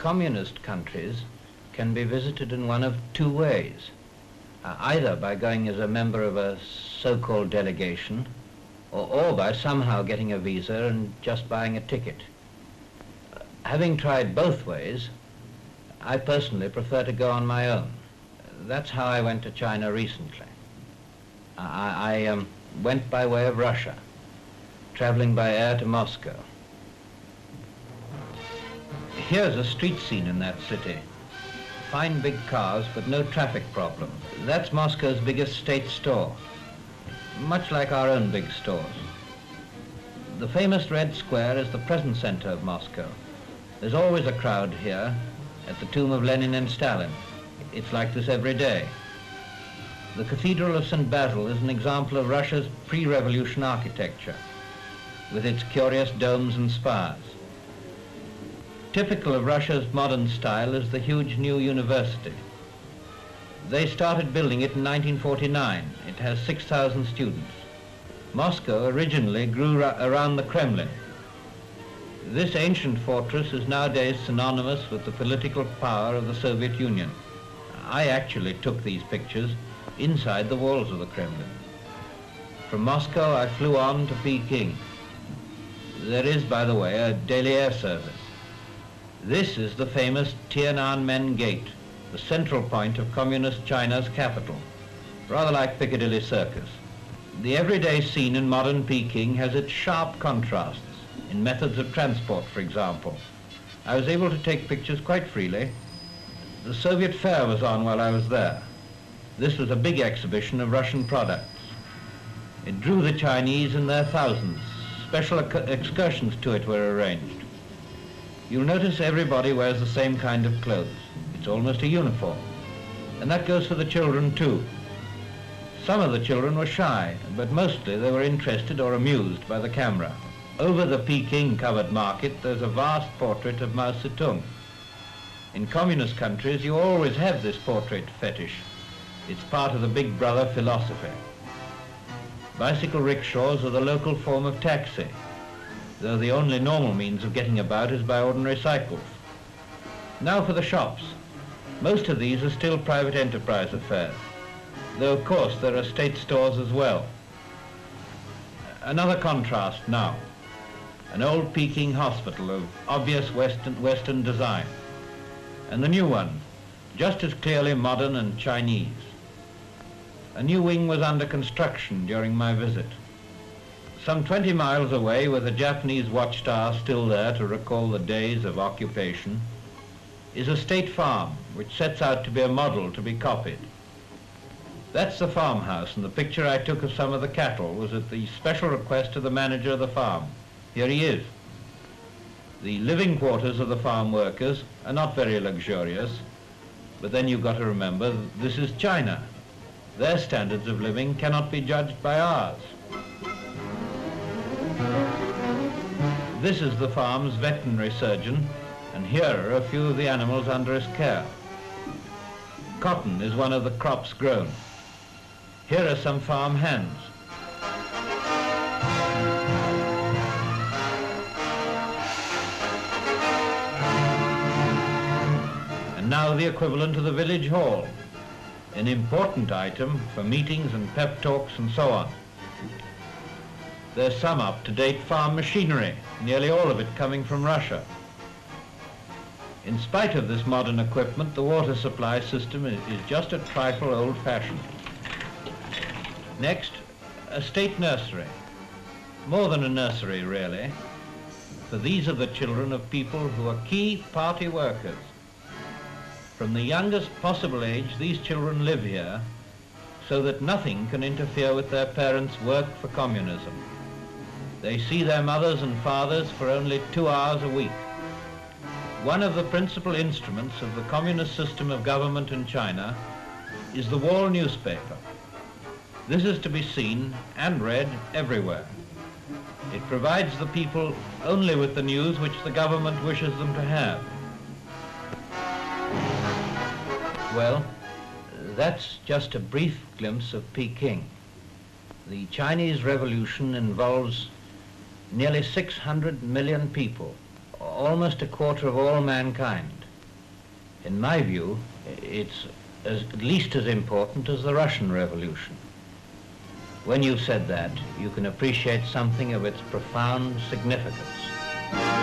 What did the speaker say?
communist countries can be visited in one of two ways, either by going as a member of a so-called delegation, or by somehow getting a visa and just buying a ticket. Having tried both ways, I personally prefer to go on my own. That's how I went to China recently. I went by way of Russia, traveling by air to Moscow. Here's a street scene in that city. Fine big cars, but no traffic problem. That's Moscow's biggest state store, much like our own big stores. The famous Red Square is the present center of Moscow. There's always a crowd here at the tomb of Lenin and Stalin. It's like this every day. The Cathedral of St. Basil is an example of Russia's pre-revolution architecture, with its curious domes and spires. Typical of Russia's modern style is the huge new university. They started building it in 1949. It has 6,000 students. Moscow originally grew around the Kremlin. This ancient fortress is nowadays synonymous with the political power of the Soviet Union. I actually took these pictures inside the walls of the Kremlin. From Moscow, I flew on to Peking. There is, by the way, a daily air service. This is the famous Tiananmen Gate, the central point of Communist China's capital, rather like Piccadilly Circus. The everyday scene in modern Peking has its sharp contrasts in methods of transport, for example. I was able to take pictures quite freely. The Soviet Fair was on while I was there. This was a big exhibition of Russian products. It drew the Chinese in their thousands. Special excursions to it were arranged. You'll notice everybody wears the same kind of clothes. It's almost a uniform. And that goes for the children too. Some of the children were shy, but mostly they were interested or amused by the camera. Over the Peking covered market, there's a vast portrait of Mao Zedong. In communist countries, you always have this portrait fetish. It's part of the big brother philosophy. Bicycle rickshaws are the local form of taxi, though the only normal means of getting about is by ordinary cycles. Now for the shops. Most of these are still private enterprise affairs, though of course there are state stores as well. Another contrast now. An old Peking hospital of obvious Western design, and the new one, just as clearly modern and Chinese. A new wing was under construction during my visit. Some 20 miles away, with a Japanese watchtower still there to recall the days of occupation, is a state farm which sets out to be a model to be copied. That's the farmhouse, and the picture I took of some of the cattle was at the special request of the manager of the farm. Here he is. The living quarters of the farm workers are not very luxurious, but then you've got to remember this is China. Their standards of living cannot be judged by ours. This is the farm's veterinary surgeon, and here are a few of the animals under his care. Cotton is one of the crops grown. Here are some farm hands. And now the equivalent of the village hall, an important item for meetings and pep talks and so on. There's some up-to-date farm machinery, nearly all of it coming from Russia. In spite of this modern equipment, the water supply system is just a trifle old-fashioned. Next, a state nursery. More than a nursery, really, for these are the children of people who are key party workers. From the youngest possible age, these children live here so that nothing can interfere with their parents' work for communism. They see their mothers and fathers for only 2 hours a week. One of the principal instruments of the communist system of government in China is the wall newspaper. This is to be seen and read everywhere. It provides the people only with the news which the government wishes them to have. Well, that's just a brief glimpse of Peking. The Chinese Revolution involves nearly 600 million people, almost a quarter of all mankind. In my view, it's at least as important as the Russian Revolution. When you've said that, you can appreciate something of its profound significance.